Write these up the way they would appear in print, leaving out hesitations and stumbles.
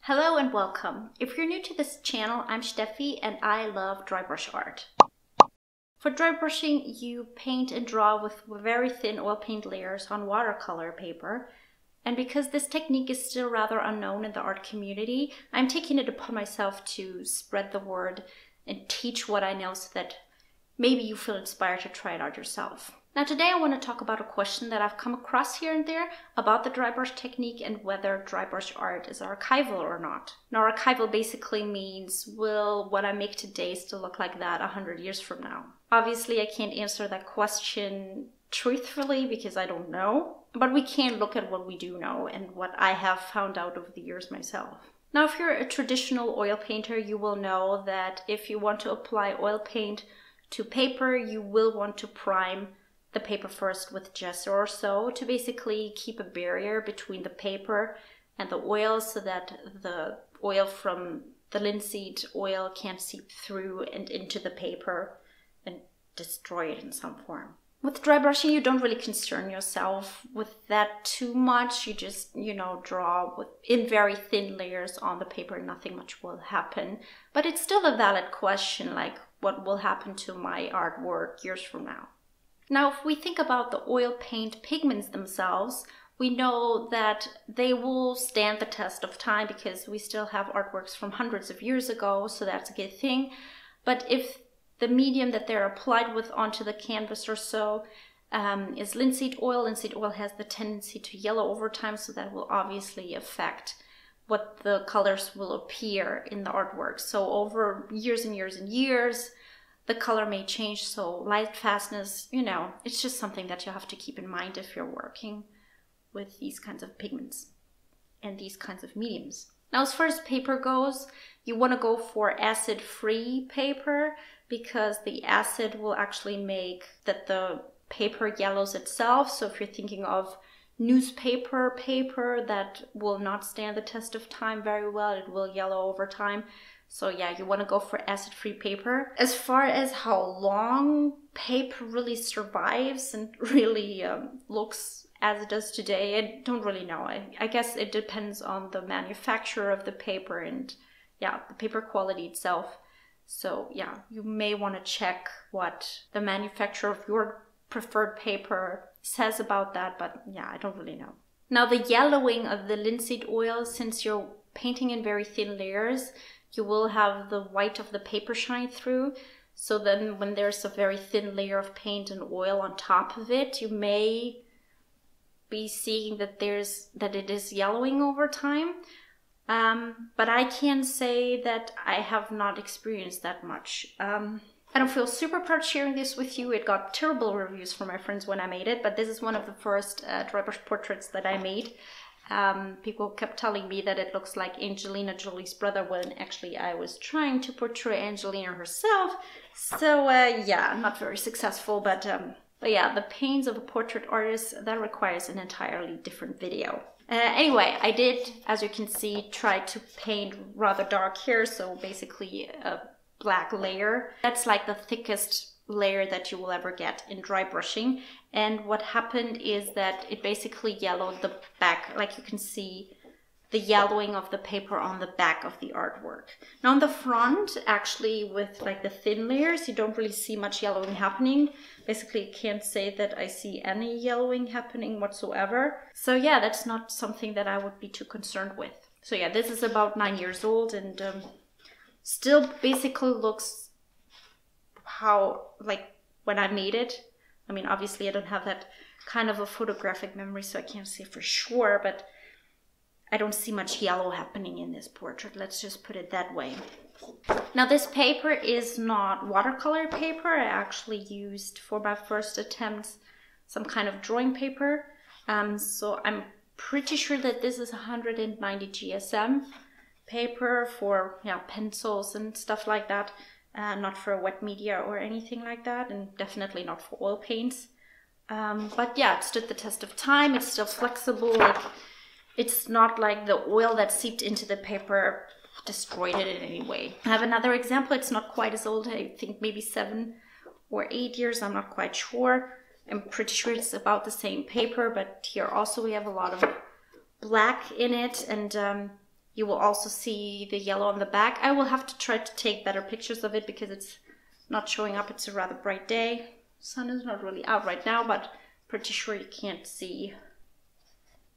Hello and welcome. If you're new to this channel, I'm Steffi and I love dry brush art. For dry brushing, you paint and draw with very thin oil paint layers on watercolor paper. And because this technique is still rather unknown in the art community, I'm taking it upon myself to spread the word and teach what I know so that maybe you feel inspired to try it out yourself. Now today I want to talk about a question that I've come across here and there about the dry brush technique and whether dry brush art is archival or not. Now archival basically means, will what I make today still look like that 100 years from now? Obviously I can't answer that question truthfully because I don't know, but we can look at what we do know and what I have found out over the years myself. Now if you're a traditional oil painter, you will know that if you want to apply oil paint to paper, you will want to prime the paper first with gesso or so to basically keep a barrier between the paper and the oil so that the oil from the linseed oil can't seep through and into the paper and destroy it in some form. With dry brushing, you don't really concern yourself with that too much. You just, draw in very thin layers on the paper. Nothing much will happen. But it's still a valid question, like what will happen to my artwork years from now? Now, if we think about the oil paint pigments themselves, we know that they will stand the test of time because we still have artworks from hundreds of years ago, so that's a good thing. But if the medium that they're applied with onto the canvas or so is linseed oil has the tendency to yellow over time, so that will obviously affect what the colors will appear in the artwork. So over years and years and years, the color may change, so light fastness, it's just something that you have to keep in mind if you're working with these kinds of pigments and these kinds of mediums. Now, as far as paper goes, you want to go for acid-free paper because the acid will actually make that the paper yellows itself. So if you're thinking of newspaper paper, that will not stand the test of time very well. It will yellow over time. So yeah, you want to go for acid-free paper. As far as how long paper really survives and really looks as it does today, I don't really know. I guess it depends on the manufacturer of the paper and yeah, the paper quality itself. So yeah, you may want to check what the manufacturer of your preferred paper says about that, but yeah, I don't really know. Now the yellowing of the linseed oil, since you're painting in very thin layers, you will have the white of the paper shine through. So then when there's a very thin layer of paint and oil on top of it, you may be seeing that it is yellowing over time. But I can say that I have not experienced that much. I don't feel super proud sharing this with you. It got terrible reviews from my friends when I made it, but this is one of the first dry brush portraits that I made. People kept telling me that it looks like Angelina Jolie's brother when actually I was trying to portray Angelina herself. So yeah, not very successful, but yeah, the pains of a portrait artist, that requires an entirely different video. Anyway, I did, as you can see, try to paint rather dark here, so basically a black layer. That's like the thickest layer that you will ever get in dry brushing. And what happened is that it basically yellowed the back, like you can see the yellowing of the paper on the back of the artwork. Now on the front, actually with like the thin layers, you don't really see much yellowing happening. Basically, can't say that I see any yellowing happening whatsoever. So yeah, that's not something that I would be too concerned with. So yeah, this is about 9 years old and still basically looks how, like when I made it. I mean, obviously I don't have that kind of a photographic memory, so I can't say for sure, but I don't see much yellow happening in this portrait. Let's just put it that way. Now this paper is not watercolor paper. I actually used for my first attempts some kind of drawing paper. So I'm pretty sure that this is 190 GSM paper for pencils and stuff like that. Not for wet media or anything like that, and definitely not for oil paints. But yeah, it stood the test of time. It's still flexible. It's not like the oil that seeped into the paper destroyed it in any way. I have another example. It's not quite as old. I think maybe 7 or 8 years. I'm not quite sure. I'm pretty sure it's about the same paper, but here also we have a lot of black in it. And You will also see the yellow on the back. I will have to try to take better pictures of it because it's not showing up. It's a rather bright day. Sun is not really out right now, but pretty sure you can't see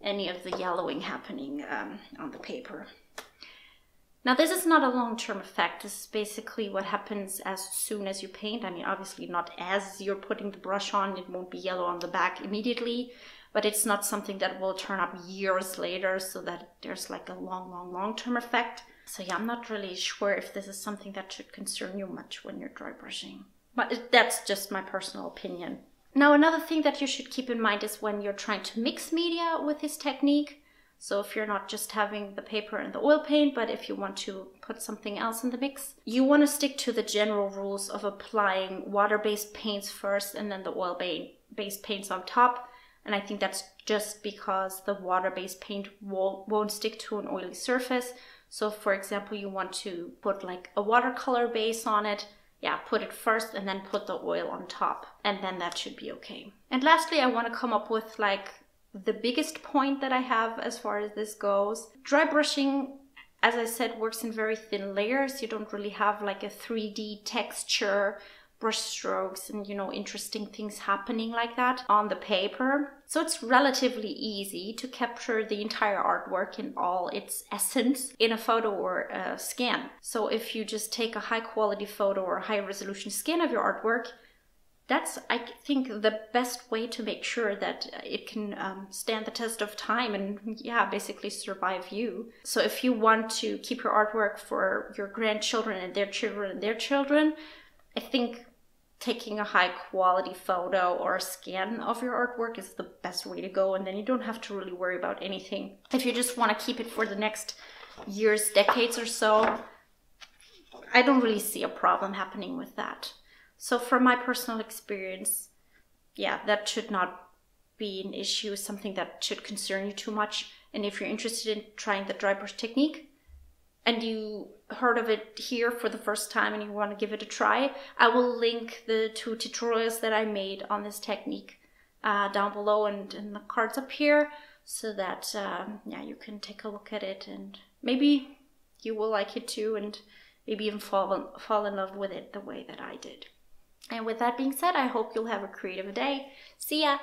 any of the yellowing happening on the paper. Now this is not a long-term effect. This is basically what happens as soon as you paint. I mean, obviously not as you're putting the brush on, it won't be yellow on the back immediately, but it's not something that will turn up years later so that there's like a long-term effect. So yeah, I'm not really sure if this is something that should concern you much when you're dry brushing. But that's just my personal opinion. Now, another thing that you should keep in mind is when you're trying to mix media with this technique. So if you're not just having the paper and the oil paint, but if you want to put something else in the mix, you want to stick to the general rules of applying water-based paints first and then the oil-based paints on top. And I think that's just because the water-based paint won't stick to an oily surface. So for example, you want to put like a watercolor base on it. Yeah, put it first and then put the oil on top, and then that should be okay. And lastly, I want to come up with like the biggest point that I have as far as this goes. Dry brushing, as I said, works in very thin layers. You don't really have like a 3D texture, brush strokes, and interesting things happening like that on the paper. So it's relatively easy to capture the entire artwork in all its essence in a photo or a scan. So if you just take a high quality photo or a high resolution scan of your artwork, that's, I think, the best way to make sure that it can stand the test of time and, yeah, basically survive you. So if you want to keep your artwork for your grandchildren and their children and their children, I think taking a high quality photo or a scan of your artwork is the best way to go, and then you don't have to really worry about anything. If you just want to keep it for the next years, decades or so, I don't really see a problem happening with that. So from my personal experience, yeah, that should not be an issue, something that should concern you too much. And if you're interested in trying the dry brush technique, and you heard of it here for the first time and you want to give it a try, I will link the 2 tutorials that I made on this technique down below and in the cards up here, so that yeah, you can take a look at it and maybe you will like it too, and maybe even fall in love with it the way that I did. And with that being said, I hope you'll have a creative day. See ya!